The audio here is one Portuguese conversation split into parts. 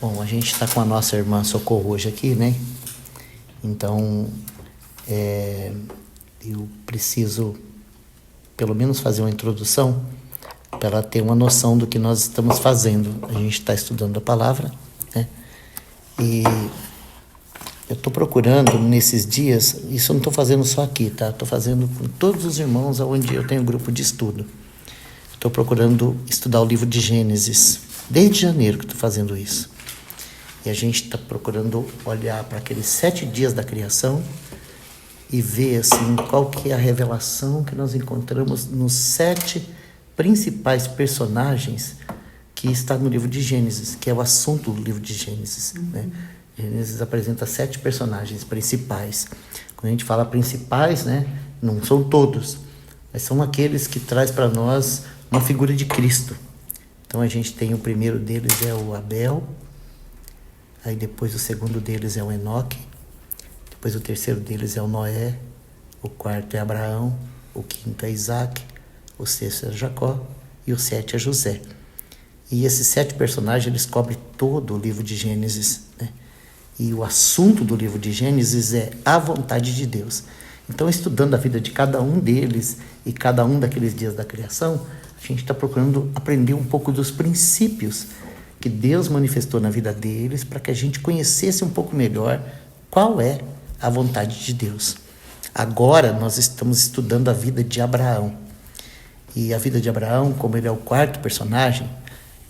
Bom, a gente está com a nossa irmã Socorro hoje aqui, né? Então, eu preciso, pelo menos, fazer uma introdução para ela ter uma noção do que nós estamos fazendo. A gente está estudando a palavra, né? E eu estou procurando nesses dias, isso eu não estou fazendo só aqui, tá? Estou fazendo com todos os irmãos onde eu tenho grupo de estudo. Estou procurando estudar o livro de Gênesis, desde janeiro que estou fazendo isso. E a gente está procurando olhar para aqueles 7 dias da criação e ver assim, qual que é a revelação que nós encontramos nos 7 principais personagens que está no livro de Gênesis, que é o assunto do livro de Gênesis, né? Gênesis apresenta 7 personagens principais. Quando a gente fala principais, né, não são todos, mas são aqueles que traz para nós uma figura de Cristo. Então a gente tem o primeiro deles é o Abel, aí depois o segundo deles é o Enoque, depois o terceiro deles é o Noé, o quarto é Abraão, o quinto é Isaac, o sexto é Jacó e o 7 é José. E esses 7 personagens, eles cobrem todo o livro de Gênesis, né? E o assunto do livro de Gênesis é a vontade de Deus. Então, estudando a vida de cada um deles e cada um daqueles dias da criação, a gente está procurando aprender um pouco dos princípios que Deus manifestou na vida deles para que a gente conhecesse um pouco melhor qual é a vontade de Deus. Agora, nós estamos estudando a vida de Abraão. E a vida de Abraão, como ele é o 4º personagem,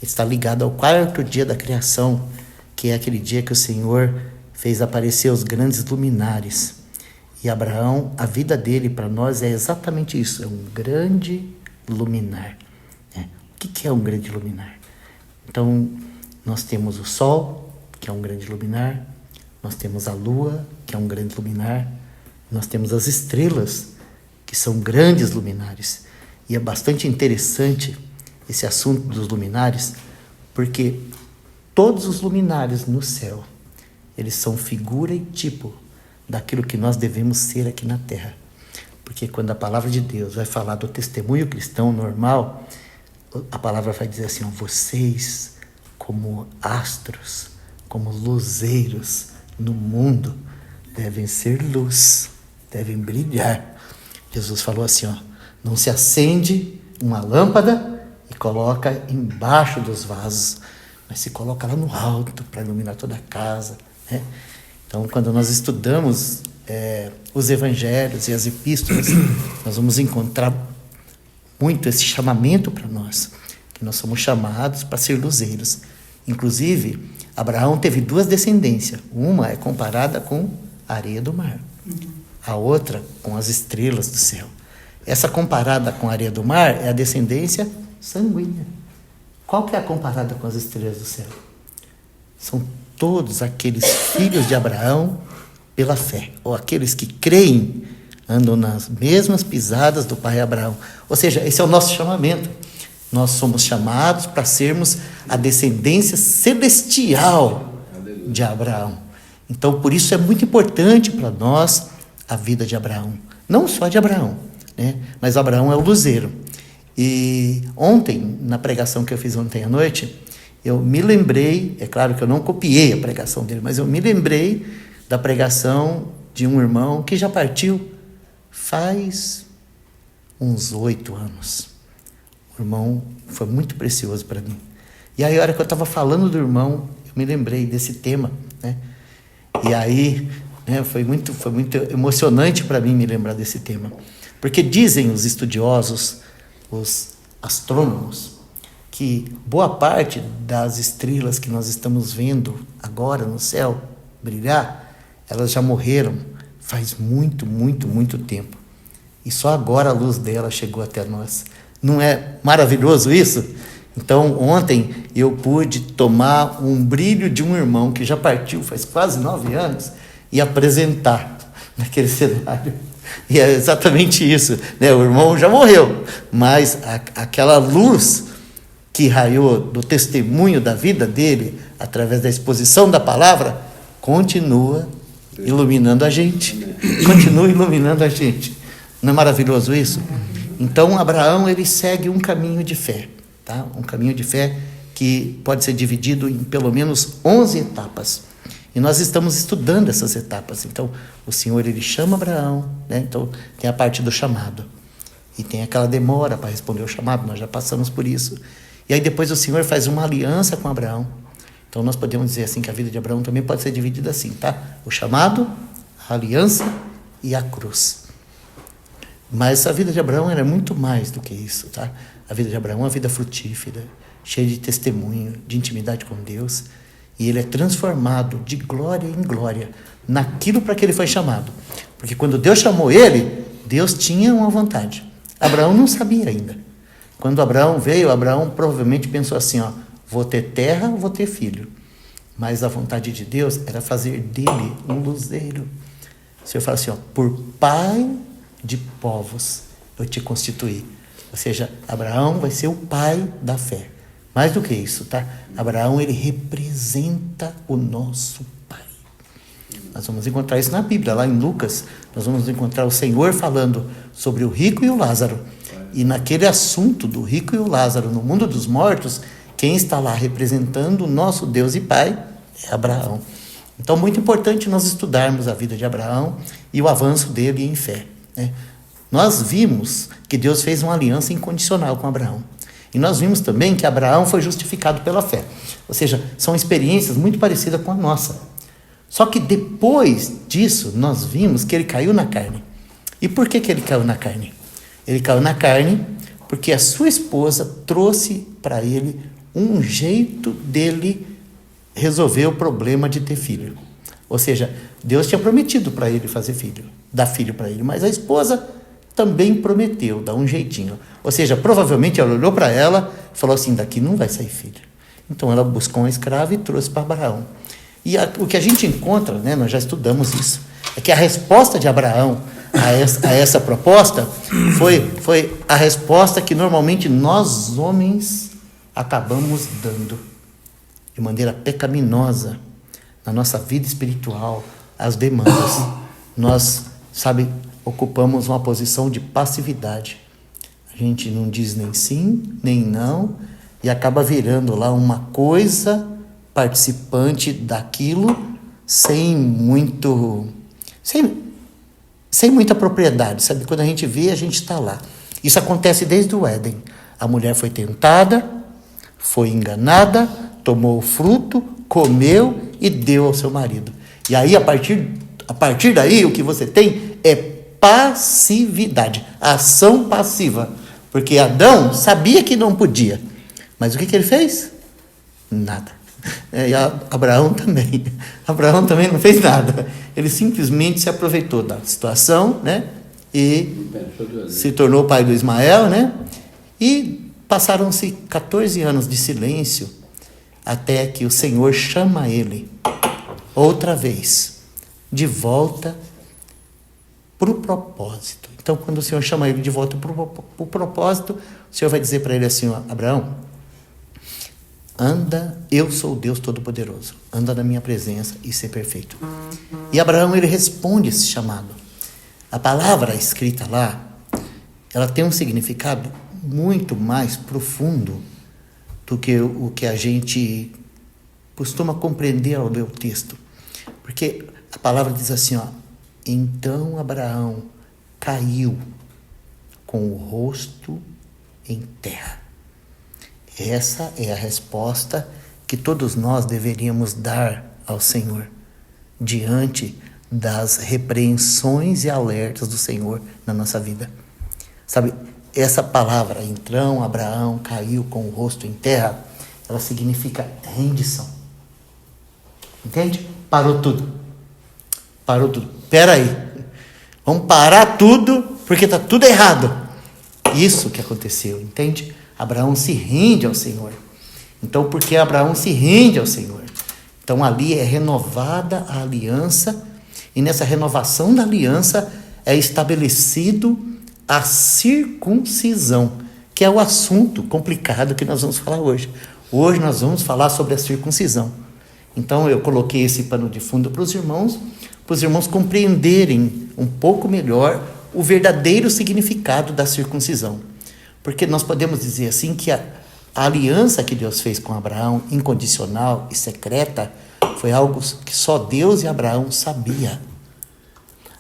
está ligado ao 4º dia da criação, que é aquele dia que o Senhor fez aparecer os grandes luminares. E Abraão, a vida dele para nós é exatamente isso, é um grande luminar, né? O que é um grande luminar? Então, nós temos o Sol, que é um grande luminar, nós temos a Lua, que é um grande luminar, nós temos as estrelas, que são grandes luminares. E é bastante interessante esse assunto dos luminares, porque todos os luminares no céu, eles são figura e tipo daquilo que nós devemos ser aqui na Terra. Porque quando a palavra de Deus vai falar do testemunho cristão normal, a palavra vai dizer assim, ó, vocês como astros, como luzeiros no mundo, devem ser luz, devem brilhar. Jesus falou assim, ó, não se acende uma lâmpada e coloca embaixo dos vasos, mas se coloca lá no alto para iluminar toda a casa, né? Então, quando nós estudamos os evangelhos e as epístolas, nós vamos encontrar muito esse chamamento para nós, que nós somos chamados para ser luzeiros. Inclusive, Abraão teve 2 descendências. Uma é comparada com a areia do mar, a outra com as estrelas do céu. Essa comparada com a areia do mar é a descendência sanguínea. Qual que é a comparada com as estrelas do céu? São todos aqueles filhos de Abraão pela fé, ou aqueles que creem, andam nas mesmas pisadas do pai Abraão. Ou seja, esse é o nosso chamamento. Nós somos chamados para sermos a descendência celestial de Abraão. Então, por isso é muito importante para nós a vida de Abraão. Não só de Abraão, né? Mas Abraão é o luzeiro. E ontem, na pregação que eu fiz ontem à noite, eu me lembrei, é claro que eu não copiei a pregação dele, mas eu me lembrei da pregação de um irmão que já partiu faz uns 8 anos. O irmão foi muito precioso para mim. E aí, a hora que eu estava falando do irmão, eu me lembrei desse tema, né? E aí, né, foi muito emocionante para mim me lembrar desse tema. Porque dizem os estudiosos, os astrônomos, que boa parte das estrelas que nós estamos vendo agora no céu brilhar, elas já morreram faz muito, muito, muito tempo. E só agora a luz dela chegou até nós. Não é maravilhoso isso? Então, ontem eu pude tomar um brilho de um irmão que já partiu faz quase 9 anos e apresentar naquele cenário. E é exatamente isso, né? O irmão já morreu, mas aquela luz que raiou do testemunho da vida dele, através da exposição da palavra, continua iluminando a gente. Continua iluminando a gente. Não é maravilhoso isso? Então, Abraão, ele segue um caminho de fé, tá? Um caminho de fé que pode ser dividido em pelo menos 11 etapas. E nós estamos estudando essas etapas. Então, o Senhor, ele chama Abraão, né? Então, tem a parte do chamado. E tem aquela demora para responder o chamado, nós já passamos por isso. E aí depois o Senhor faz uma aliança com Abraão. Então, nós podemos dizer assim que a vida de Abraão também pode ser dividida assim, tá? O chamado, a aliança e a cruz. Mas a vida de Abraão era muito mais do que isso, tá? A vida de Abraão é uma vida frutífera, cheia de testemunho, de intimidade com Deus. E ele é transformado de glória em glória naquilo para que ele foi chamado. Porque quando Deus chamou ele, Deus tinha uma vontade. Abraão não sabia ainda. Quando Abraão veio, Abraão provavelmente pensou assim, ó, vou ter terra, vou ter filho. Mas a vontade de Deus era fazer dele um luzeiro. O Senhor fala assim, ó, por pai de povos eu te constituí. Ou seja, Abraão vai ser o pai da fé. Mais do que isso, tá? Abraão, ele representa o nosso Pai. Nós vamos encontrar isso na Bíblia, lá em Lucas. Nós vamos encontrar o Senhor falando sobre o rico e o Lázaro. E naquele assunto do rico e o Lázaro, no mundo dos mortos, quem está lá representando o nosso Deus e Pai é Abraão. Então, muito importante nós estudarmos a vida de Abraão e o avanço dele em fé, né? Nós vimos que Deus fez uma aliança incondicional com Abraão. E nós vimos também que Abraão foi justificado pela fé. Ou seja, são experiências muito parecidas com a nossa. Só que depois disso, nós vimos que ele caiu na carne. E por que ele caiu na carne? Ele caiu na carne porque a sua esposa trouxe para ele um jeito dele resolver o problema de ter filho. Ou seja, Deus tinha prometido para ele fazer filho, dar filho para ele, mas a esposa também prometeu, dar um jeitinho. Ou seja, provavelmente ela olhou para ela e falou assim, daqui não vai sair filho. Então ela buscou uma escrava e trouxe para Abraão. E o que a gente encontra, né, nós já estudamos isso, é que a resposta de Abraão a essa proposta foi a resposta que normalmente nós homens acabamos dando de maneira pecaminosa na nossa vida espiritual, as demandas. Nós, ocupamos uma posição de passividade. A gente não diz nem sim, nem não, e acaba virando lá uma coisa participante daquilo sem muita propriedade, sabe? Quando a gente vê, a gente está lá. Isso acontece desde o Éden. A mulher foi tentada, foi enganada, tomou o fruto, comeu e deu ao seu marido. E aí, a partir daí, o que você tem é passividade, ação passiva. Porque Adão sabia que não podia. Mas o que ele fez? Nada. E Abraão também. Abraão também não fez nada. Ele simplesmente se aproveitou da situação, né? E se tornou pai do Ismael, né? E passaram-se 14 anos de silêncio até que o Senhor chama ele outra vez de volta para o propósito. Então, quando o Senhor chama ele de volta para o propósito, o Senhor vai dizer para ele assim, ó, Abraão, anda, eu sou o Deus Todo-Poderoso, anda na minha presença e ser perfeito. E Abraão, ele responde esse chamado. A palavra escrita lá, ela tem um significado muito mais profundo do que o que a gente costuma compreender ao ler o texto. Porque a palavra diz assim, ó, então Abraão caiu com o rosto em terra. Essa é a resposta que todos nós deveríamos dar ao Senhor diante das repreensões e alertas do Senhor na nossa vida. Sabe, essa palavra, então Abraão caiu com o rosto em terra, ela significa rendição. Entende? Parou tudo. Espera aí. Vamos parar tudo porque está tudo errado. Isso que aconteceu, entende? Abraão se rende ao Senhor. Então, porque Abraão se rende ao Senhor, então ali é renovada a aliança, e nessa renovação da aliança é estabelecido a circuncisão, que é o assunto complicado que nós vamos falar hoje. Hoje nós vamos falar sobre a circuncisão. Então eu coloquei esse pano de fundo para os irmãos compreenderem um pouco melhor o verdadeiro significado da circuncisão. Porque nós podemos dizer assim que A aliança que Deus fez com Abraão, incondicional e secreta, foi algo que só Deus e Abraão sabia.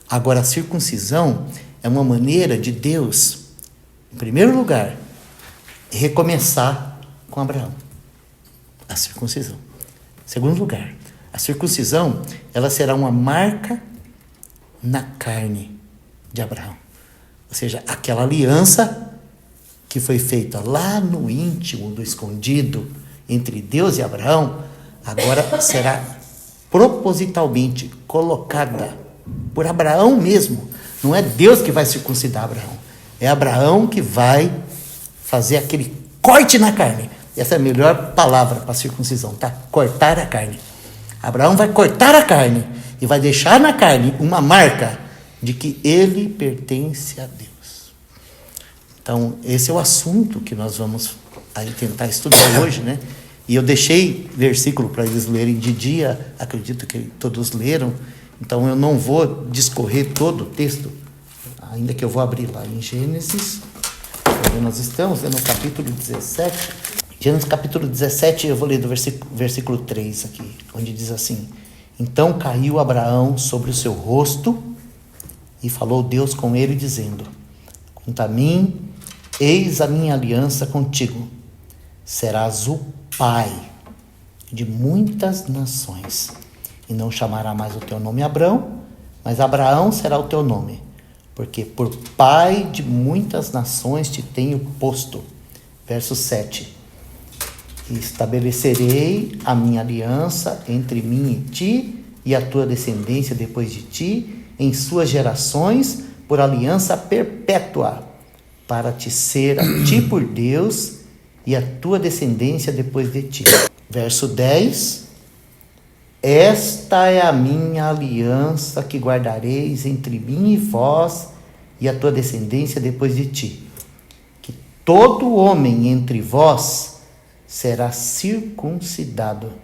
Agora, a circuncisão é uma maneira de Deus, em primeiro lugar, recomeçar com Abraão. A circuncisão. Em segundo lugar, a circuncisão, ela será uma marca na carne de Abraão. Ou seja, aquela aliança que foi feita lá no íntimo, do escondido, entre Deus e Abraão, agora será propositalmente colocada por Abraão mesmo. Não é Deus que vai circuncidar Abraão. É Abraão que vai fazer aquele corte na carne. Essa é a melhor palavra para circuncisão, tá? Cortar a carne. Abraão vai cortar a carne e vai deixar na carne uma marca de que ele pertence a Deus. Então, esse é o assunto que nós vamos aí tentar estudar hoje, né? E eu deixei versículo para eles lerem de dia, acredito que todos leram, então eu não vou discorrer todo o texto, ainda que eu vou abrir lá em Gênesis, onde nós estamos, no capítulo 17. Gênesis capítulo 17, eu vou ler do versículo 3 aqui, onde diz assim: Então caiu Abraão sobre o seu rosto, e falou Deus com ele, dizendo: Quanto a mim, eis a minha aliança contigo, serás o pai de muitas nações, e não chamará mais o teu nome Abrão, mas Abraão será o teu nome, porque por pai de muitas nações te tenho posto. Verso 7. E estabelecerei a minha aliança entre mim e ti, e a tua descendência depois de ti, em suas gerações, por aliança perpétua, para te ser a ti por Deus, e a tua descendência depois de ti. Verso 10. Esta é a minha aliança que guardareis entre mim e vós, e a tua descendência depois de ti. Que todo homem entre vós será circuncidado,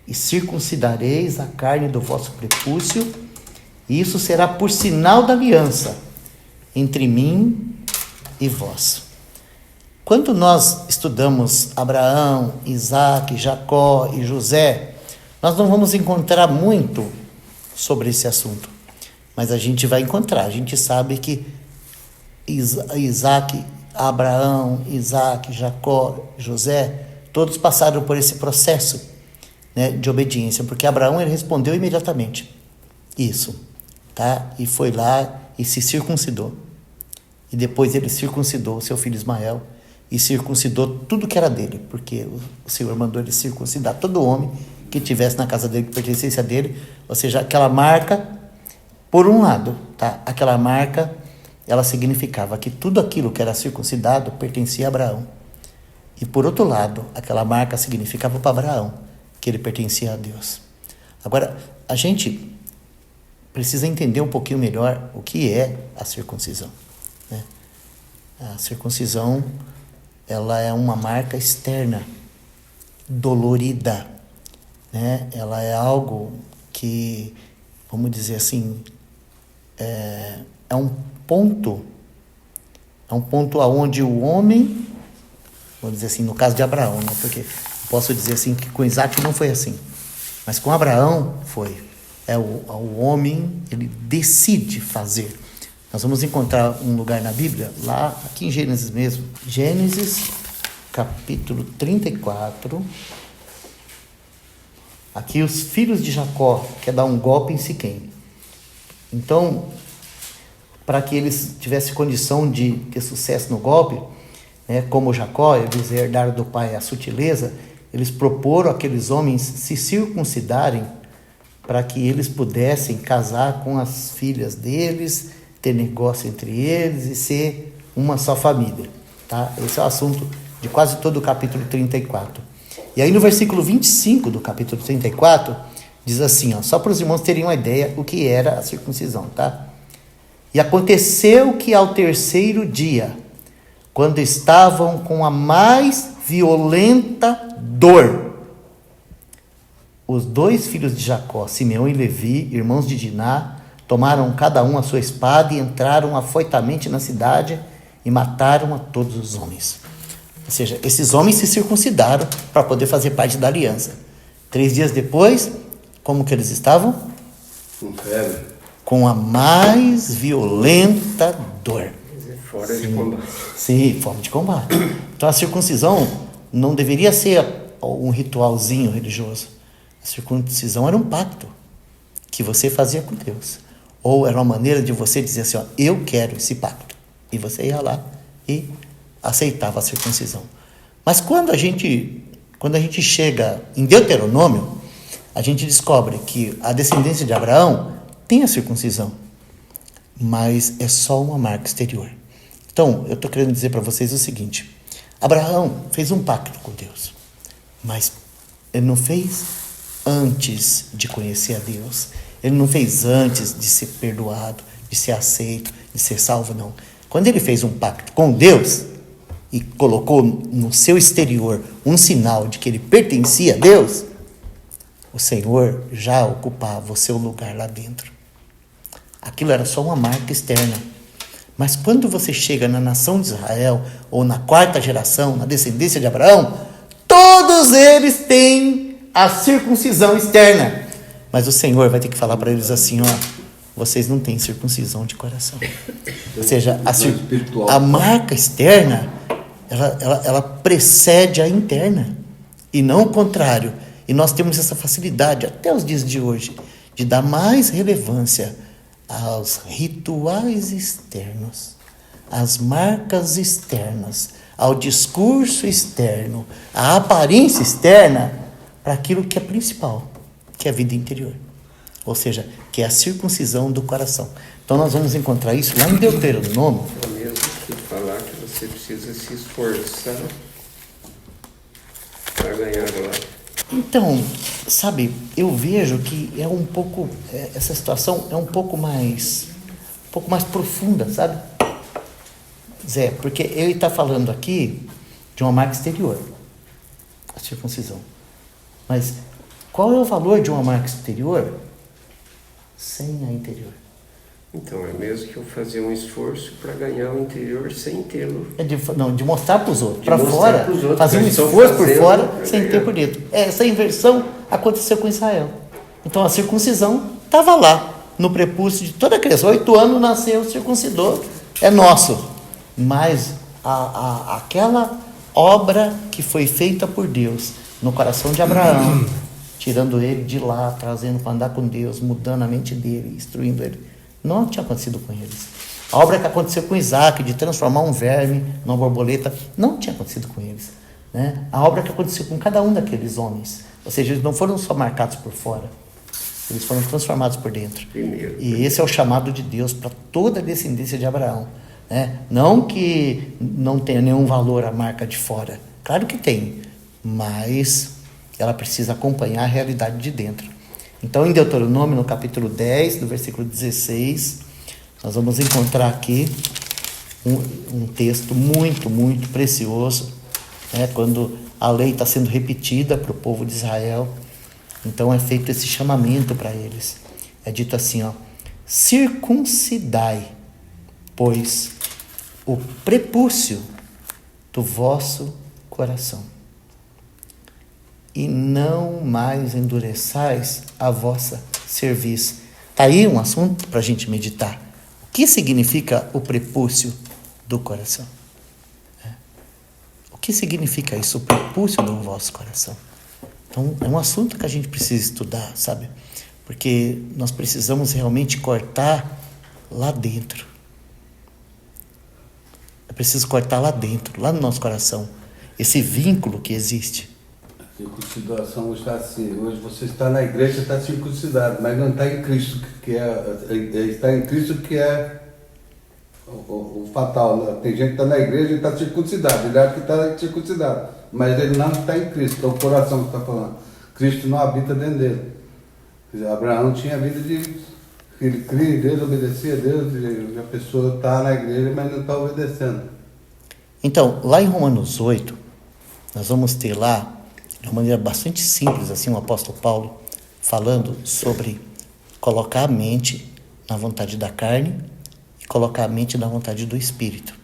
e circuncidareis a carne do vosso prepúcio, e isso será por sinal da aliança entre mim e vós. Quando nós estudamos Abraão, Isaac, Jacó e José, nós não vamos encontrar muito sobre esse assunto, mas a gente vai encontrar. A gente sabe que Abraão, Isaac, Jacó, José, todos passaram por esse processo, né, de obediência, porque Abraão ele respondeu imediatamente isso, tá? E foi lá e se circuncidou. E depois ele circuncidou seu filho Ismael e circuncidou tudo que era dele, porque o Senhor mandou ele circuncidar todo homem que tivesse na casa dele, que pertencesse a dele. Ou seja, aquela marca, por um lado, tá? Aquela marca, ela significava que tudo aquilo que era circuncidado pertencia a Abraão. E por outro lado, aquela marca significava para Abraão que ele pertencia a Deus. Agora, a gente precisa entender um pouquinho melhor o que é a circuncisão, né? A circuncisão, ela é uma marca externa, dolorida, né? Ela é algo que, vamos dizer assim, é um ponto aonde o homem, vamos dizer assim, no caso de Abraão, né? Porque posso dizer assim que com Isaac não foi assim, mas com Abraão foi. O homem, ele decide fazer. Nós vamos encontrar um lugar na Bíblia, lá, aqui em Gênesis mesmo. Gênesis, capítulo 34. Aqui os filhos de Jacó querem dar um golpe em Siquém. Então, para que eles tivessem condição de ter sucesso no golpe, né, como Jacó, eles herdaram do pai a sutileza, eles proporam aqueles homens se circuncidarem para que eles pudessem casar com as filhas deles, ter negócio entre eles e ser uma só família, tá? Esse é o assunto de quase todo o capítulo 34. E aí no versículo 25 do capítulo 34, diz assim, ó, só para os irmãos terem uma ideia o que era a circuncisão, tá? E aconteceu que ao terceiro dia, quando estavam com a mais violenta dor, os dois filhos de Jacó, Simeão e Levi, irmãos de Diná, tomaram cada um a sua espada e entraram afoitamente na cidade e mataram a todos os homens. Ou seja, esses homens se circuncidaram para poder fazer parte da aliança. 3 dias depois, como que eles estavam? Com febre. Com a mais violenta dor. Fora de combate. Sim, forma de combate. Então a circuncisão não deveria ser um ritualzinho religioso. A circuncisão era um pacto que você fazia com Deus. Ou era uma maneira de você dizer assim, ó, eu quero esse pacto. E você ia lá e aceitava a circuncisão. Mas quando a gente chega em Deuteronômio, a gente descobre que a descendência de Abraão tem a circuncisão, mas é só uma marca exterior. Então, eu estou querendo dizer para vocês o seguinte: Abraão fez um pacto com Deus, mas ele não fez antes de conhecer a Deus. Ele não fez antes de ser perdoado, de ser aceito, de ser salvo, não. Quando ele fez um pacto com Deus e colocou no seu exterior um sinal de que ele pertencia a Deus, o Senhor já ocupava o seu lugar lá dentro. Aquilo era só uma marca externa. Mas quando você chega na nação de Israel, ou na 4ª geração, na descendência de Abraão, todos eles têm a circuncisão externa. Mas o Senhor vai ter que falar para eles assim, ó, vocês não têm circuncisão de coração. Ou seja, a marca externa, ela precede a interna, e não o contrário. E nós temos essa facilidade, até os dias de hoje, de dar mais relevância aos rituais externos, às marcas externas, ao discurso externo, à aparência externa, para aquilo que é principal, que é a vida interior. Ou seja, que é a circuncisão do coração. Então nós vamos encontrar isso lá em Deuteronômio. É o mesmo que falar que você precisa se esforçar para ganhar lá. Então, sabe, eu vejo que é um pouco, essa situação é um pouco mais profunda, sabe? Zé, porque ele está falando aqui de uma marca exterior, a circuncisão. Mas qual é o valor de uma marca exterior sem a interior? Então, é mesmo que eu fazer um esforço para ganhar o interior sem tê-lo. De mostrar para os outros, para mostrar fora, pros outros, fazer um eles estão esforço por fazendo fora pra sem ganhar. ter por dentro. Essa inversão aconteceu com Israel. Então a circuncisão estava lá, no prepúcio de toda criança. 8 anos nasceu, circuncidou, é nosso. Mas aquela obra que foi feita por Deus no coração de Abraão, tirando ele de lá, trazendo para andar com Deus, mudando a mente dele, instruindo ele, não tinha acontecido com eles. A obra que aconteceu com Isaac, de transformar um verme numa borboleta, não tinha acontecido com eles. Né? A obra que aconteceu com cada um daqueles homens, ou seja, eles não foram só marcados por fora, eles foram transformados por dentro. E esse é o chamado de Deus para toda a descendência de Abraão. Né? Não que não tenha nenhum valor a marca de fora, claro que tem, mas ela precisa acompanhar a realidade de dentro. Então, em Deuteronômio, no capítulo 10, do versículo 16, nós vamos encontrar aqui um texto muito, muito precioso, né? Quando a lei está sendo repetida para o povo de Israel. Então, é feito esse chamamento para eles. É dito assim, ó, circuncidai, pois, o prepúcio do vosso coração, e não mais endureçais a vossa cerviz. Está aí um assunto para a gente meditar. O que significa o prepúcio do coração? O que significa isso, o prepúcio do vosso coração? Então, é um assunto que a gente precisa estudar, sabe? Porque nós precisamos realmente cortar lá dentro. É preciso cortar lá dentro, lá no nosso coração, esse vínculo que existe. Circuncidação está assim, hoje você está na igreja, está circuncidado, mas não está em Cristo, está em Cristo que é o fatal. Né? Tem gente que está na igreja e está circuncidado, ele acha que está circuncidado, mas ele não está em Cristo, é o coração que está falando. Cristo não habita dentro dele. Abraão tinha a vida de ele cria em Deus, obedecia a Deus, e a pessoa está na igreja, mas não está obedecendo. Então, lá em Romanos 8, nós vamos ter lá, de uma maneira bastante simples, assim, o apóstolo Paulo falando sobre colocar a mente na vontade da carne e colocar a mente na vontade do Espírito.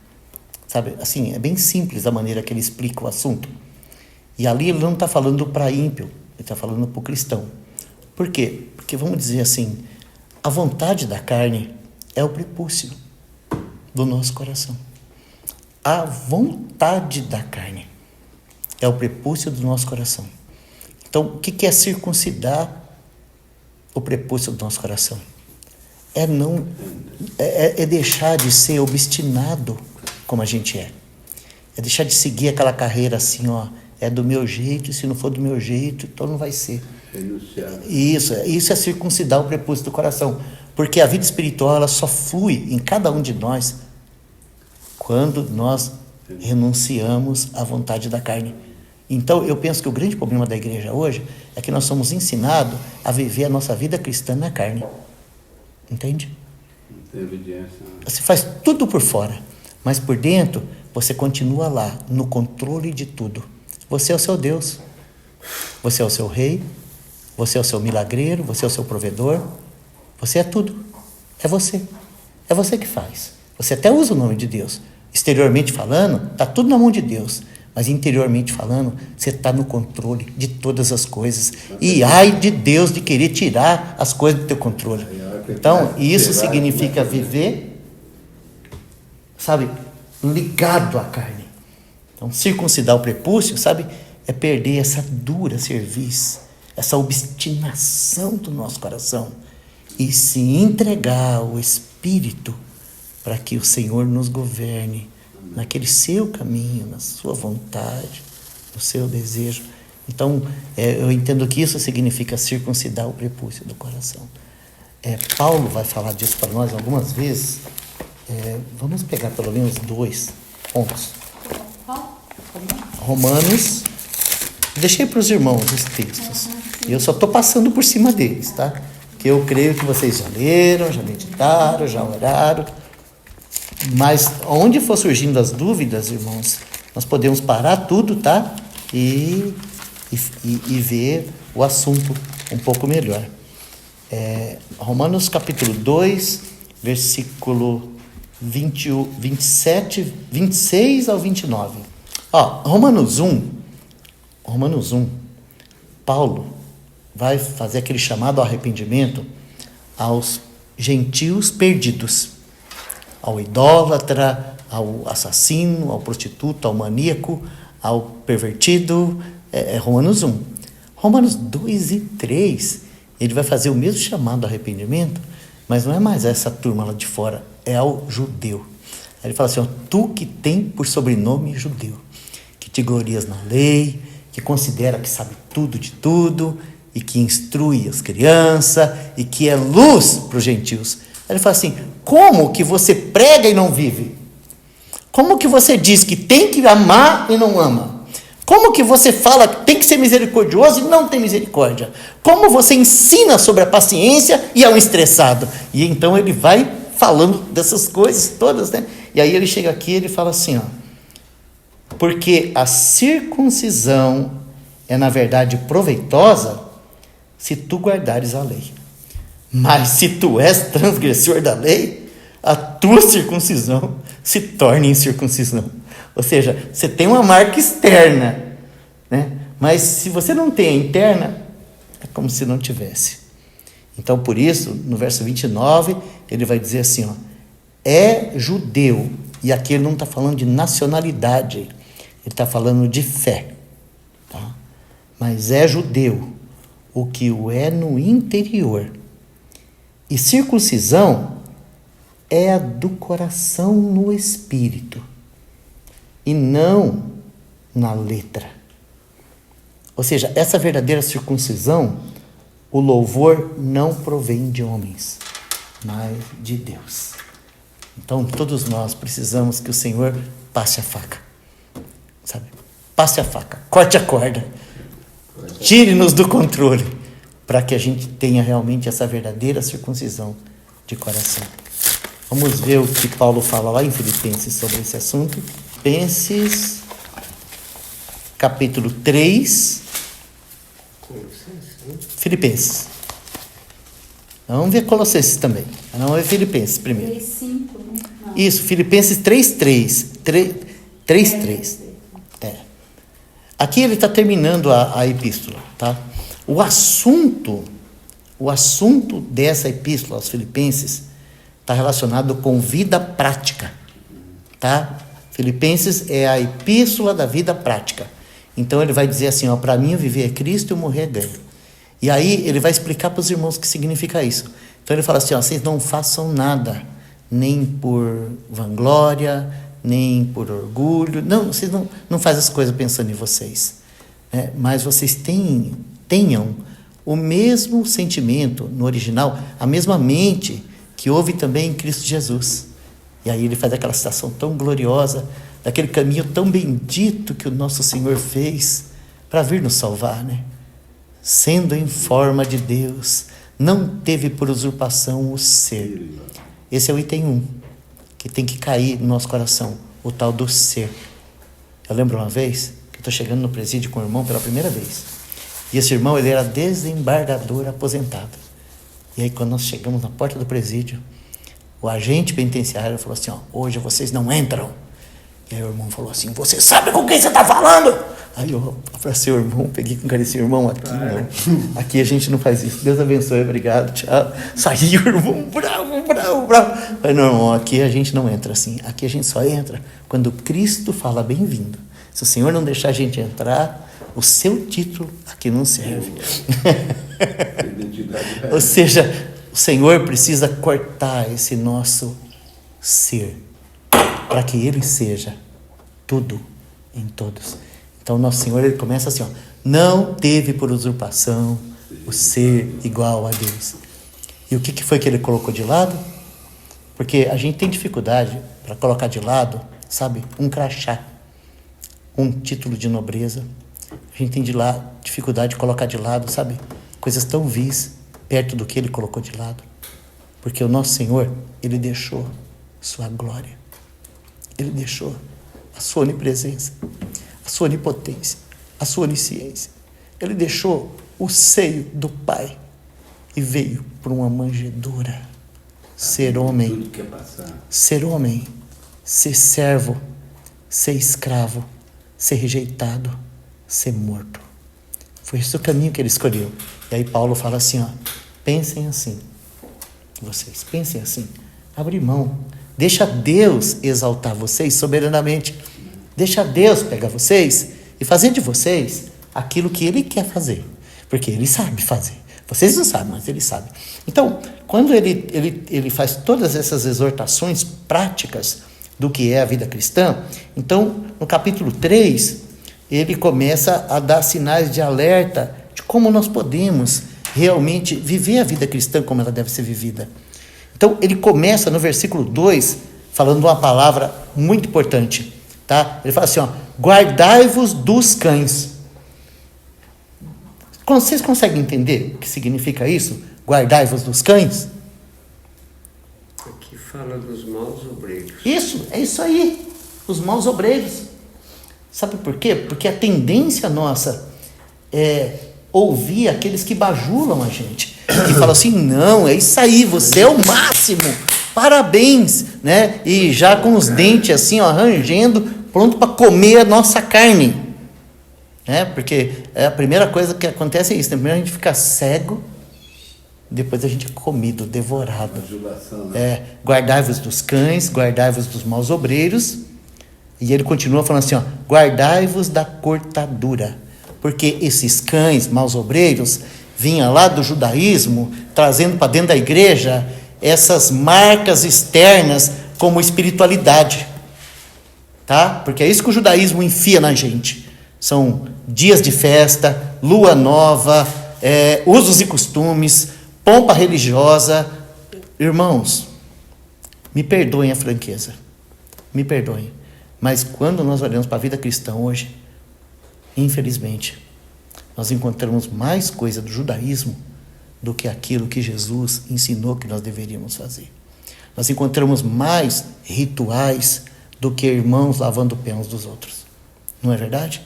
Sabe, assim, é bem simples a maneira que ele explica o assunto. E ali ele não está falando para ímpio, ele está falando para o cristão. Por quê? Porque, vamos dizer assim, a vontade da carne é o prepúcio do nosso coração. A vontade da carne é o prepúcio do nosso coração. Então, o que é circuncidar o prepúcio do nosso coração? É deixar de ser obstinado como a gente é. É deixar de seguir aquela carreira assim, ó, é do meu jeito, e se não for do meu jeito, então não vai ser. Renunciar. Isso é circuncidar o prepúcio do coração. Porque a vida espiritual, ela só flui em cada um de nós quando nós renunciamos à vontade da carne. Então, eu penso que o grande problema da igreja hoje é que nós somos ensinados a viver a nossa vida cristã na carne. Entende? Não tem evidência. Você faz tudo por fora, mas por dentro você continua lá, no controle de tudo. Você é o seu Deus. Você é o seu rei. Você é o seu milagreiro. Você é o seu provedor. Você é tudo. É você. É você que faz. Você até usa o nome de Deus. Exteriormente falando, está tudo na mão de Deus. Mas interiormente falando, você está no controle de todas as coisas. E ai de Deus de querer tirar as coisas do teu controle. Então, isso significa viver, sabe, ligado à carne. Então, circuncidar o prepúcio, sabe, é perder essa dura cerviz, essa obstinação do nosso coração e se entregar ao Espírito para que o Senhor nos governe naquele seu caminho, na sua vontade, no seu desejo. Então, eu entendo que isso significa circuncidar o prepúcio do coração. Paulo vai falar disso para nós algumas vezes. Vamos pegar pelo menos 2 pontos. Romanos. Deixei para os irmãos os textos. E eu só estou passando por cima deles, tá? Que eu creio que vocês já leram, já meditaram, já oraram. Mas onde for surgindo as dúvidas, irmãos, nós podemos parar tudo, tá? E ver o assunto um pouco melhor. Romanos capítulo 2, versículo 27, 26 ao 29. Romanos 1, Paulo vai fazer aquele chamado ao arrependimento aos gentios perdidos, ao idólatra, ao assassino, ao prostituto, ao maníaco, ao pervertido. Romanos 1. Romanos 2 e 3, ele vai fazer o mesmo chamado ao arrependimento, mas não é mais essa turma lá de fora, é ao judeu. Ele fala assim, tu que tem por sobrenome judeu, que te glorias na lei, que considera que sabe tudo de tudo, e que instrui as crianças, e que é luz para os gentios. Ele fala assim, como que você prega e não vive? Como que você diz que tem que amar e não ama? Como que você fala que tem que ser misericordioso e não tem misericórdia? Como você ensina sobre a paciência e é um estressado? E então ele vai falando dessas coisas todas, né? E aí ele chega aqui e ele fala assim, porque a circuncisão é na verdade proveitosa se tu guardares a lei. Mas se tu és transgressor da lei, a tua circuncisão se torna incircuncisão. Ou seja, você tem uma marca externa, né? Mas se você não tem a interna, é como se não tivesse. Então, por isso, no verso 29, ele vai dizer assim, é judeu, e aqui ele não está falando de nacionalidade, ele está falando de fé, tá? Mas é judeu o que o é no interior. E circuncisão é a do coração no espírito, e não na letra. Ou seja, essa verdadeira circuncisão, o louvor não provém de homens, mas de Deus. Então, todos nós precisamos que o Senhor passe a faca, sabe? Passe a faca, corte a corda, tire-nos do controle, para que a gente tenha realmente essa verdadeira circuncisão de coração. Vamos ver o que Paulo fala lá em Filipenses sobre esse assunto. Filipenses, capítulo 3. Filipenses. Vamos ver Colossenses também. Vamos ver Filipenses primeiro. 3:5, né? Isso, Filipenses 3:3. 3:3. Aqui ele está terminando a epístola, tá? O assunto dessa epístola aos Filipenses está relacionado com vida prática, tá? Filipenses é a epístola da vida prática. Então ele vai dizer assim, para mim viver é Cristo e morrer é ganho. E aí ele vai explicar para os irmãos o que significa isso. Então ele fala assim, vocês não façam nada, nem por vanglória, nem por orgulho. Não, vocês não fazem as coisas pensando em vocês. Mas vocês tenham o mesmo sentimento no original, a mesma mente que houve também em Cristo Jesus. E aí ele faz aquela citação tão gloriosa, daquele caminho tão bendito que o nosso Senhor fez para vir nos salvar, né? Sendo em forma de Deus, não teve por usurpação o ser. Esse é o item 1, que tem que cair no nosso coração, o tal do ser. Eu lembro uma vez que eu estou chegando no presídio com o irmão pela primeira vez. E esse irmão, ele era desembargador aposentado. E aí quando nós chegamos na porta do presídio, o agente penitenciário falou assim, hoje vocês não entram. E aí o irmão falou assim, você sabe com quem você está falando? Aí eu abracei o irmão, peguei com carinho, irmão, aqui não. Aqui a gente não faz isso. Deus abençoe, obrigado, tchau. Saiu o irmão, bravo. Falei, não, irmão, aqui a gente não entra assim. Aqui a gente só entra quando Cristo fala bem-vindo. Se o Senhor não deixar a gente entrar, o seu título aqui não serve. Ou seja, o Senhor precisa cortar esse nosso ser, para que Ele seja tudo em todos. Então, nosso Senhor, Ele começa assim, não teve por usurpação o ser igual a Deus. E o que foi que Ele colocou de lado? Porque a gente tem dificuldade para colocar de lado, sabe, um crachá, um título de nobreza. A gente tem dificuldade de colocar de lado, sabe, coisas tão vis perto do que Ele colocou de lado. Porque o nosso Senhor, Ele deixou sua glória. Ele deixou a sua onipresença, a sua onipotência, a sua onisciência. Ele deixou o seio do Pai e veio por uma manjedoura ser homem, ser servo, ser escravo, ser rejeitado, ser morto. Foi esse o caminho que Ele escolheu. E aí Paulo fala assim, pensem assim. Vocês pensem assim. Abre mão. Deixa Deus exaltar vocês soberanamente. Deixa Deus pegar vocês e fazer de vocês aquilo que Ele quer fazer. Porque Ele sabe fazer. Vocês não sabem, mas Ele sabe. Então, quando ele faz todas essas exortações práticas do que é a vida cristã, então, no capítulo 3, ele começa a dar sinais de alerta de como nós podemos realmente viver a vida cristã como ela deve ser vivida. Então, ele começa no versículo 2, falando uma palavra muito importante, tá? Ele fala assim, guardai-vos dos cães. Vocês conseguem entender o que significa isso? Guardai-vos dos cães? Aqui fala dos maus obreiros. Isso, é isso aí, os maus obreiros. Sabe por quê? Porque a tendência nossa é ouvir aqueles que bajulam a gente, que falam assim, não, é isso aí, você é o máximo, parabéns, né? E já com os dentes assim, arranjando, pronto para comer a nossa carne, né? Porque a primeira coisa que acontece é isso, né? Primeiro a gente fica cego, depois a gente é comido, devorado. Guardai-vos dos cães, guardai-vos dos maus obreiros. E ele continua falando assim, guardai-vos da cortadura, porque esses cães, maus obreiros, vinham lá do judaísmo, trazendo para dentro da igreja essas marcas externas como espiritualidade, tá? Porque é isso que o judaísmo enfia na gente. São dias de festa, lua nova, usos e costumes, pompa religiosa. Irmãos, me perdoem a franqueza, me perdoem. Mas quando nós olhamos para a vida cristã hoje, infelizmente, nós encontramos mais coisa do judaísmo do que aquilo que Jesus ensinou que nós deveríamos fazer. Nós encontramos mais rituais do que irmãos lavando pés uns dos outros. Não é verdade?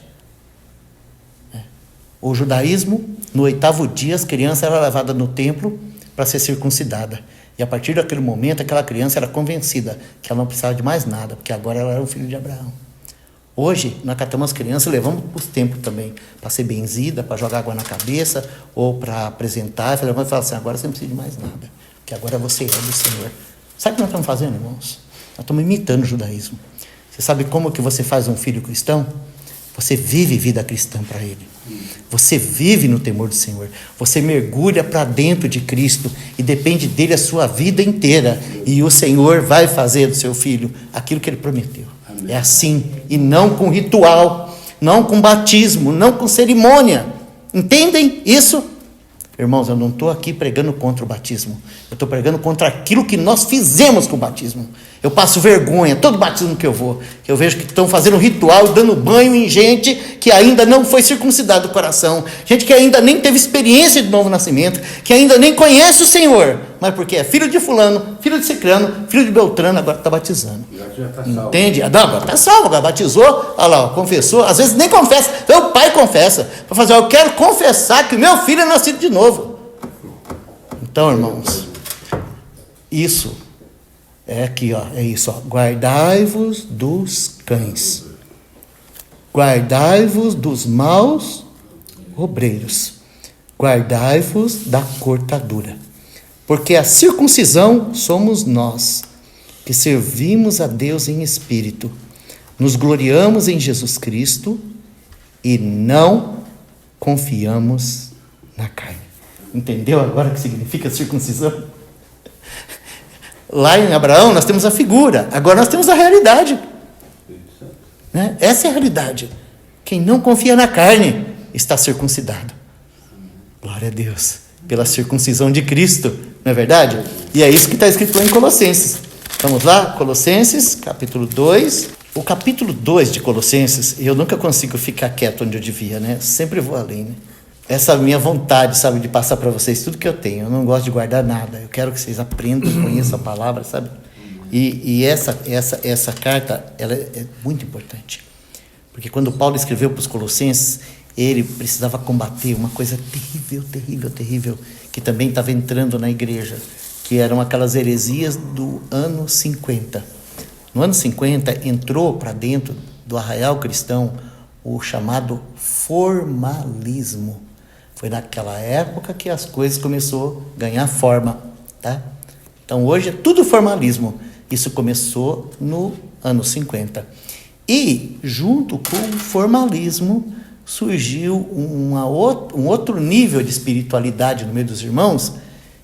O judaísmo, no 8º dia, as crianças eram levadas no templo para ser circuncidada. E a partir daquele momento, aquela criança era convencida que ela não precisava de mais nada, porque agora ela era o filho de Abraão. Hoje, nós catamos as crianças e levamos para os templos também, para ser benzida, para jogar água na cabeça, ou para apresentar. E fala assim, agora você não precisa de mais nada, porque agora você é do Senhor. Sabe o que nós estamos fazendo, irmãos? Nós estamos imitando o judaísmo. Você sabe como que você faz um filho cristão? Você vive vida cristã para ele. Você vive no temor do Senhor. Você mergulha para dentro de Cristo e depende dele a sua vida inteira. E o Senhor vai fazer do seu filho aquilo que ele prometeu. É assim, e não com ritual, não com batismo, não com cerimônia. Entendem isso? Irmãos, eu não estou aqui pregando contra o batismo. Eu estou pregando contra aquilo que nós fizemos com o batismo. Eu passo vergonha, todo batismo que eu vou. Eu vejo que estão fazendo ritual, dando banho em gente que ainda não foi circuncidado do coração. Gente que ainda nem teve experiência de novo nascimento. Que ainda nem conhece o Senhor. Mas porque é filho de fulano, filho de cicrano, filho de beltrano, agora está batizando. Já está salvo. Entende? Não, agora está salvo, agora batizou, olha lá, confessou. Às vezes nem confessa. Então o pai confessa. Para fazer, eu quero confessar que o meu filho é nascido de novo. Então, irmãos, isso é aqui, ó, é isso, ó. Guardai-vos dos cães. Guardai-vos dos maus obreiros. Guardai-vos da cortadura. Porque a circuncisão somos nós, que servimos a Deus em espírito, nos gloriamos em Jesus Cristo e não confiamos na carne. Entendeu agora o que significa circuncisão? Lá em Abraão nós temos a figura, agora nós temos a realidade. Né? Essa é a realidade. Quem não confia na carne está circuncidado. Glória a Deus, pela circuncisão de Cristo, não é verdade? E é isso que está escrito lá em Colossenses. Vamos lá? Colossenses, capítulo 2. O capítulo 2 de Colossenses, eu nunca consigo ficar quieto onde eu devia, né? Sempre vou além, né? Essa minha vontade, sabe, de passar para vocês tudo que eu tenho. Eu não gosto de guardar nada. Eu quero que vocês aprendam, conheçam a palavra, sabe? E essa carta, ela é muito importante. Porque quando Paulo escreveu para os Colossenses, ele precisava combater uma coisa terrível, terrível, terrível, que também estava entrando na igreja, que eram aquelas heresias do ano 50. No ano 50, entrou para dentro do arraial cristão o chamado formalismo. Foi naquela época que as coisas começaram a ganhar forma, tá? Então, hoje é tudo formalismo. Isso começou no ano 50. E, junto com o formalismo, surgiu um outro nível de espiritualidade no meio dos irmãos,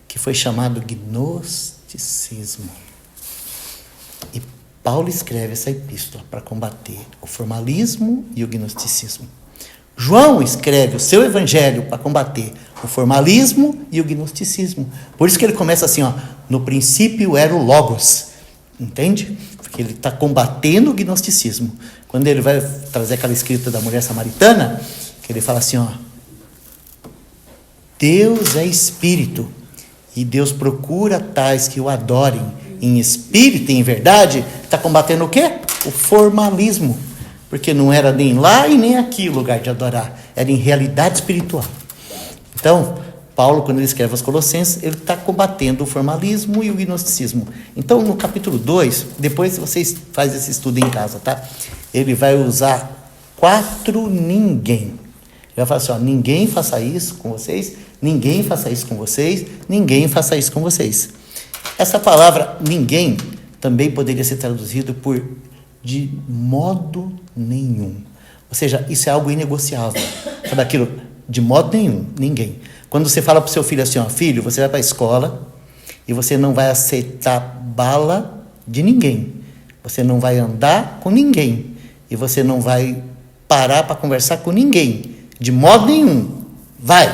que foi chamado gnosticismo. E Paulo escreve essa epístola para combater o formalismo e o gnosticismo. João escreve o seu evangelho para combater o formalismo e o gnosticismo. Por isso que ele começa assim, ó, no princípio era o Logos. Entende? Porque ele está combatendo o gnosticismo. Quando ele vai trazer aquela escrita da mulher samaritana, que ele fala assim, ó, Deus é espírito, e Deus procura tais que o adorem em espírito e em verdade. Está combatendo o quê? O formalismo. Porque não era nem lá e nem aqui o lugar de adorar. Era em realidade espiritual. Então, Paulo, quando ele escreve aos Colossenses, ele está combatendo o formalismo e o gnosticismo. Então, no capítulo 2, depois vocês fazem esse estudo em casa, tá? Ele vai usar 4 ninguém. Ele vai falar assim, ó, ninguém faça isso com vocês, ninguém faça isso com vocês, ninguém faça isso com vocês. Essa palavra ninguém também poderia ser traduzido por de modo nenhum. Ou seja, isso é algo inegociável. Sabe aquilo? De modo nenhum, ninguém. Quando você fala para o seu filho assim, ó, filho, você vai para a escola e você não vai aceitar bala de ninguém. Você não vai andar com ninguém. E você não vai parar para conversar com ninguém. De modo nenhum. Vai.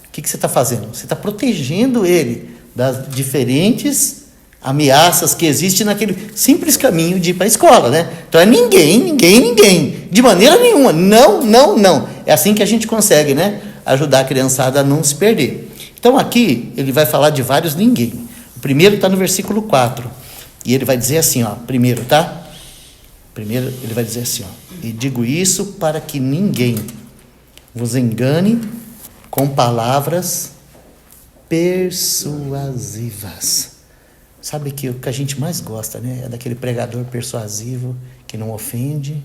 O que você está fazendo? Você está protegendo ele das diferentes ameaças que existem naquele simples caminho de ir para a escola, né? Então é ninguém, ninguém, ninguém. De maneira nenhuma. Não, não, não. É assim que a gente consegue, né? Ajudar a criançada a não se perder. Então aqui ele vai falar de vários ninguém. O primeiro está no versículo 4. E ele vai dizer assim, ó. Primeiro, tá? Primeiro ele vai dizer assim, ó. E digo isso para que ninguém vos engane com palavras persuasivas. Sabe que o que a gente mais gosta, né? É daquele pregador persuasivo que não ofende,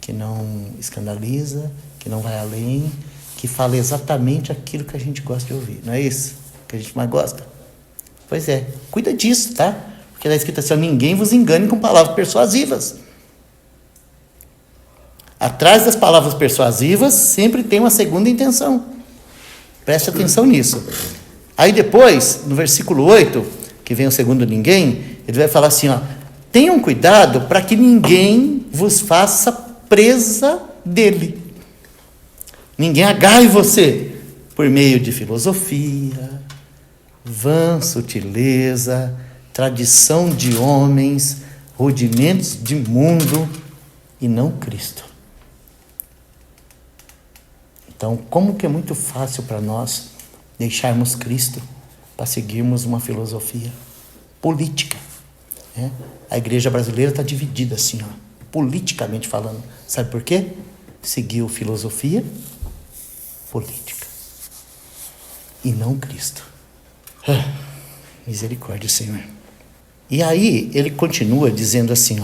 que não escandaliza, que não vai além, que fala exatamente aquilo que a gente gosta de ouvir. Não é isso que a gente mais gosta? Pois é, cuida disso, tá? Porque está escrito assim, ninguém vos engane com palavras persuasivas. Atrás das palavras persuasivas sempre tem uma segunda intenção. Preste atenção nisso. Aí depois, no versículo 8, que vem o segundo ninguém, ele vai falar assim, tenham cuidado para que ninguém vos faça presa dele. Ninguém agarre você por meio de filosofia, vã sutileza, tradição de homens, rudimentos de mundo e não Cristo. Então, como que é muito fácil para nós deixarmos Cristo para seguirmos uma filosofia política, né? A igreja brasileira está dividida assim, politicamente falando. Sabe por quê? Seguiu filosofia política e não Cristo. Misericórdia, Senhor. E aí ele continua dizendo assim,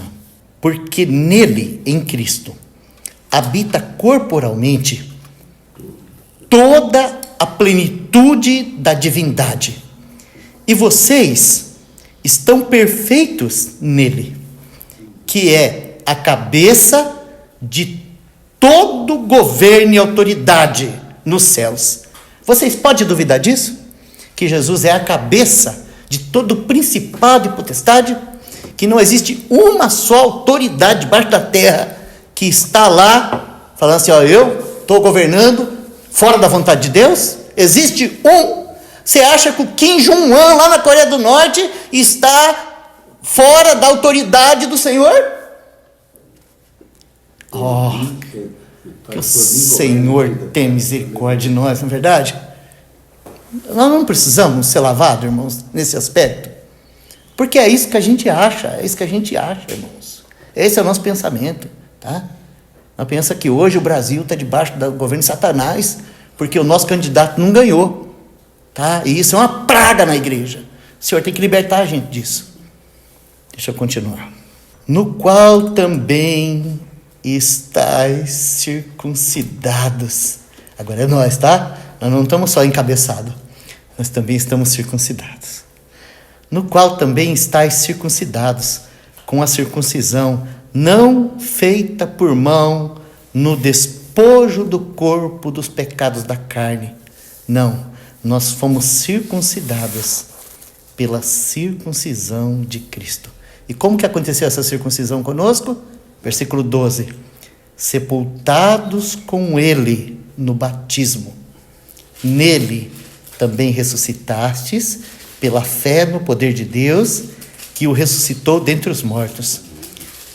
porque nele, em Cristo, habita corporalmente toda a plenitude da divindade. E vocês estão perfeitos nele, que é a cabeça de todo governo e autoridade nos céus. Vocês podem duvidar disso? Que Jesus é a cabeça de todo principado e potestade? Que não existe uma só autoridade debaixo da terra que está lá falando assim, eu estou governando fora da vontade de Deus? Existe um. Você acha que o Kim Jong-un lá na Coreia do Norte está fora da autoridade do Senhor? Que o Senhor tenha misericórdia de nós, não é verdade? Nós não precisamos ser lavados, irmãos, nesse aspecto. Porque é isso que a gente acha, irmãos. Esse é o nosso pensamento, tá? Nós pensamos que hoje o Brasil está debaixo do governo de Satanás, porque o nosso candidato não ganhou, tá? E isso é uma praga na igreja. O Senhor tem que libertar a gente disso. Deixa eu continuar. No qual também estáis circuncidados. Agora é nós, tá? Nós não estamos só encabeçados, nós também estamos circuncidados. No qual também estáis circuncidados, com a circuncisão não feita por mão, no despojo do corpo dos pecados da carne. Não, nós fomos circuncidados pela circuncisão de Cristo. E como que aconteceu essa circuncisão conosco? Versículo 12. Sepultados com ele no batismo. Nele também ressuscitastes pela fé no poder de Deus, que o ressuscitou dentre os mortos.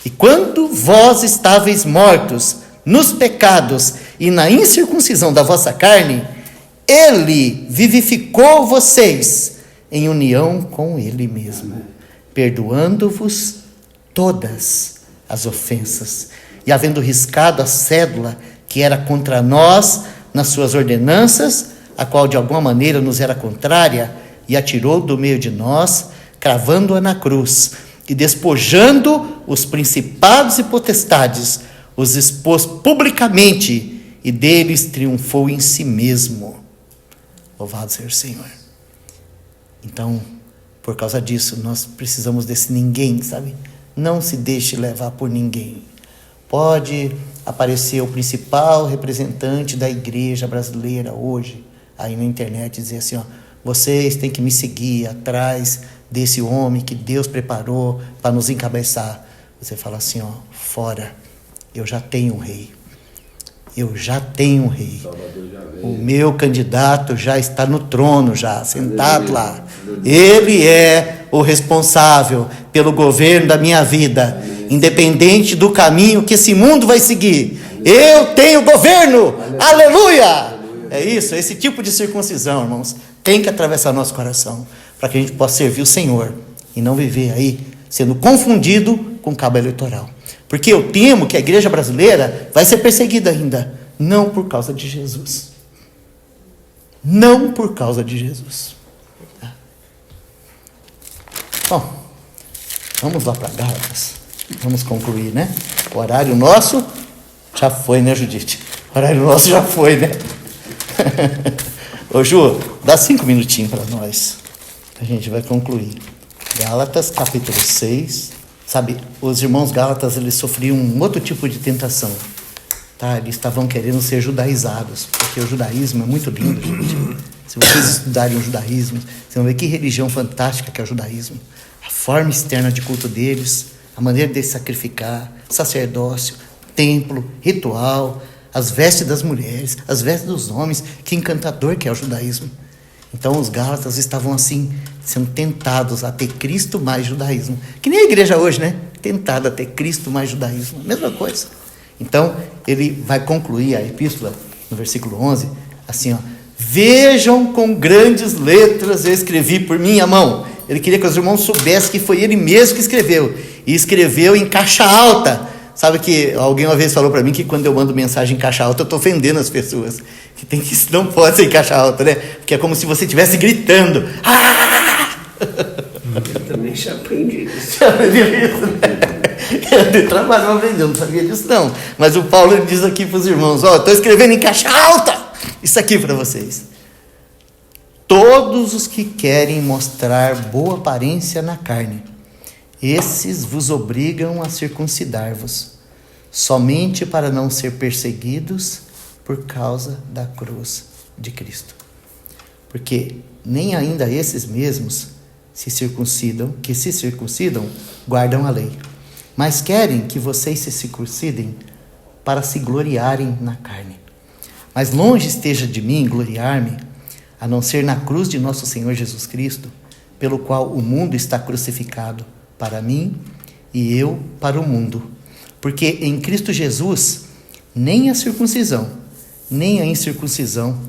E quando vós estáveis mortos nos pecados e na incircuncisão da vossa carne, ele vivificou vocês em união com ele mesmo, perdoando-vos todas as ofensas, e havendo riscado a cédula que era contra nós nas suas ordenanças, a qual de alguma maneira nos era contrária, e atirou do meio de nós, cravando-a na cruz, e despojando os principados e potestades, os expôs publicamente, e deles triunfou em si mesmo. Louvado seja o Senhor. Então, por causa disso, nós precisamos desse ninguém, sabe? Não se deixe levar por ninguém. Pode aparecer o principal representante da igreja brasileira hoje, aí na internet, dizer assim, vocês têm que me seguir atrás desse homem que Deus preparou para nos encabeçar. Você fala assim, fora, eu já tenho um rei. Eu já tenho um rei. O meu candidato já está no trono, já sentado lá. Ele é o responsável pelo governo da minha vida, independente do caminho que esse mundo vai seguir. Eu tenho governo. Aleluia! É isso, esse tipo de circuncisão, irmãos, tem que atravessar nosso coração, para que a gente possa servir o Senhor e não viver aí sendo confundido com cabo eleitoral. Porque eu temo que a igreja brasileira vai ser perseguida ainda, não por causa de Jesus. Não por causa de Jesus. Bom, vamos lá para Gálatas. Vamos concluir, né? O horário nosso já foi, né, Judite? O horário nosso já foi, né? Ô, Ju, dá 5 minutinhos para nós. A gente vai concluir. Gálatas, capítulo 6. Sabe, os irmãos Gálatas, eles sofriam um outro tipo de tentação. Tá? Eles estavam querendo ser judaizados, porque o judaísmo é muito lindo, gente. Se vocês estudarem o judaísmo, vocês vão ver que religião fantástica que é o judaísmo. A forma externa de culto deles, a maneira de sacrificar, sacerdócio, templo, ritual, as vestes das mulheres, as vestes dos homens, que encantador que é o judaísmo. Então os Gálatas estavam assim, sendo tentados a ter Cristo mais judaísmo. Que nem a igreja hoje, né? Tentada a ter Cristo mais judaísmo. Mesma coisa. Então, ele vai concluir a epístola, no versículo 11, assim, ó. Vejam com grandes letras eu escrevi por minha mão. Ele queria que os irmãos soubessem que foi ele mesmo que escreveu. E escreveu em caixa alta. Sabe que alguém uma vez falou para mim que quando eu mando mensagem em caixa alta, eu estou ofendendo as pessoas. Que não pode ser em caixa alta, né? Porque é como se você estivesse gritando. Eu também já aprendi isso. Já aprendi isso, né? Eu trabalho aprendendo, não sabia disso não. Mas o Paulo ele diz aqui para os irmãos, ó, estou escrevendo em caixa alta. Isso aqui para vocês. Todos os que querem mostrar boa aparência na carne, esses vos obrigam a circuncidar-vos, somente para não ser perseguidos por causa da cruz de Cristo. Porque nem ainda esses mesmos se circuncidam, guardam a lei. Mas querem que vocês se circuncidem para se gloriarem na carne. Mas longe esteja de mim gloriar-me, a não ser na cruz de nosso Senhor Jesus Cristo, pelo qual o mundo está crucificado para mim e eu para o mundo. Porque em Cristo Jesus, nem a circuncisão, nem a incircuncisão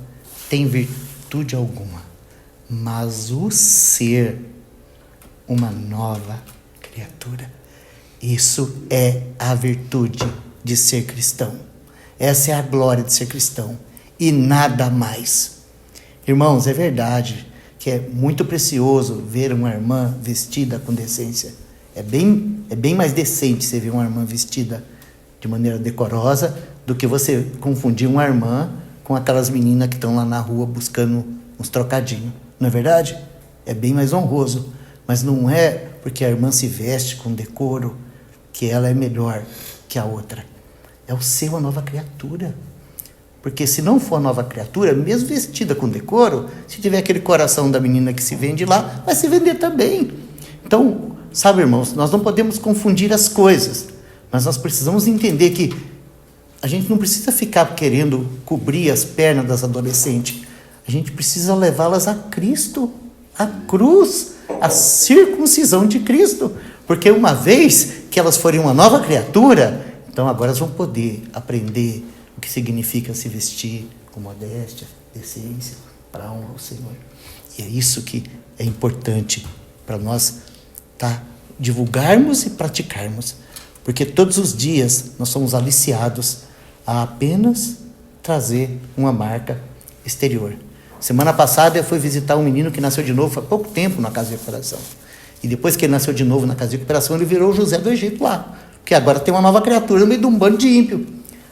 tem virtude alguma, mas o ser uma nova criatura. Isso é a virtude de ser cristão. Essa é a glória de ser cristão e nada mais. Irmãos, é verdade que é muito precioso ver uma irmã vestida com decência. É bem mais decente você ver uma irmã vestida de maneira decorosa do que você confundir uma irmã com aquelas meninas que estão lá na rua buscando uns trocadinhos. Não é verdade? É bem mais honroso. Mas não é porque a irmã se veste com decoro que ela é melhor que a outra. É o ser uma nova criatura. Porque se não for nova criatura, mesmo vestida com decoro, se tiver aquele coração da menina que se vende lá, vai se vender também. Então, sabe, irmãos, nós não podemos confundir as coisas, mas nós precisamos entender que a gente não precisa ficar querendo cobrir as pernas das adolescentes. A gente precisa levá-las a Cristo, a cruz, a circuncisão de Cristo. Porque uma vez que elas forem uma nova criatura, então agora elas vão poder aprender o que significa se vestir com modéstia, decência, para a honra ao Senhor. E é isso que é importante para nós divulgarmos e praticarmos. Porque todos os dias nós somos aliciados a apenas trazer uma marca exterior. Semana passada eu fui visitar um menino que nasceu de novo há pouco tempo na casa de recuperação. E depois que ele nasceu de novo na casa de recuperação, ele virou o José do Egito lá. Porque agora tem uma nova criatura no meio de um bando de ímpio.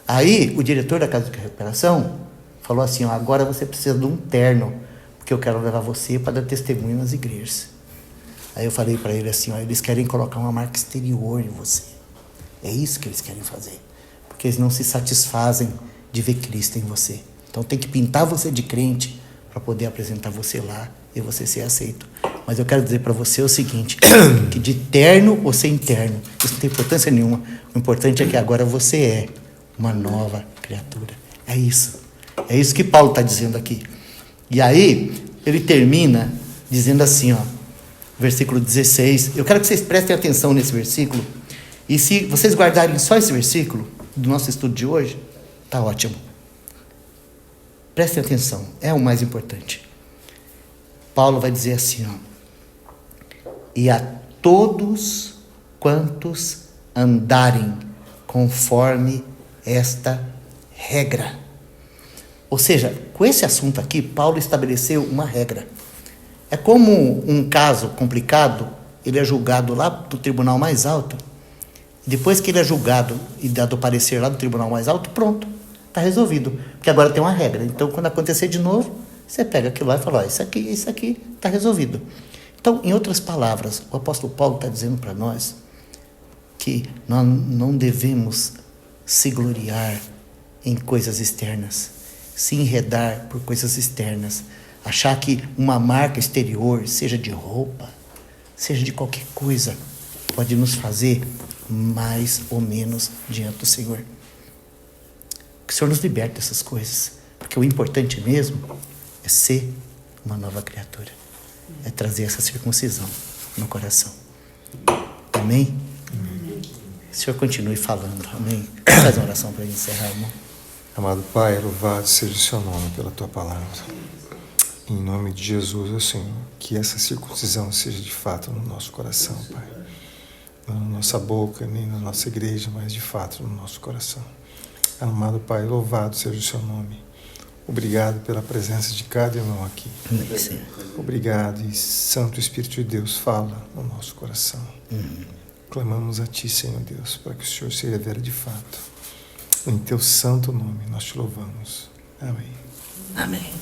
Aí o diretor da casa de recuperação falou assim, ó, agora você precisa de um terno, porque eu quero levar você para dar testemunho nas igrejas. Aí eu falei para ele assim, ó, eles querem colocar uma marca exterior em você. É isso que eles querem fazer. Porque eles não se satisfazem de ver Cristo em você. Então tem que pintar você de crente para poder apresentar você lá e você ser aceito. Mas eu quero dizer para você o seguinte, que de terno ou sem terno, isso não tem importância nenhuma. O importante é que agora você é uma nova criatura. É isso. É isso que Paulo está dizendo aqui. E aí, ele termina dizendo assim, ó, versículo 16. Eu quero que vocês prestem atenção nesse versículo. E se vocês guardarem só esse versículo do nosso estudo de hoje, tá ótimo. Prestem atenção. É o mais importante. Paulo vai dizer assim, ó. E a todos quantos andarem conforme esta regra. Ou seja, com esse assunto aqui, Paulo estabeleceu uma regra. É como um caso complicado ele é julgado lá do tribunal mais alto. Depois que ele é julgado e dado o parecer lá do tribunal mais alto, pronto, está resolvido. Porque agora tem uma regra. Então, quando acontecer de novo, você pega aquilo lá e fala, ó, isso aqui está resolvido. Então, em outras palavras, o apóstolo Paulo está dizendo para nós que nós não devemos se gloriar em coisas externas, se enredar por coisas externas, achar que uma marca exterior, seja de roupa, seja de qualquer coisa, pode nos fazer mais ou menos diante do Senhor. Que o Senhor nos liberte dessas coisas, porque o importante mesmo é ser uma nova criatura, é trazer essa circuncisão no coração. Amém? O Senhor continue falando, amém? Faz uma oração para encerrar, irmão. Amado Pai, louvado seja o seu nome pela tua palavra. Em nome de Jesus, ó Senhor, que essa circuncisão seja de fato no nosso coração, Pai. Não na nossa boca, nem na nossa igreja, mas de fato no nosso coração. Amado Pai, louvado seja o seu nome. Obrigado pela presença de cada irmão aqui. Amém, Senhor. Obrigado, e Santo Espírito de Deus fala no nosso coração. Clamamos a Ti, Senhor Deus, para que o Senhor se revele de fato. Em Teu santo nome nós te louvamos. Amém. Amém.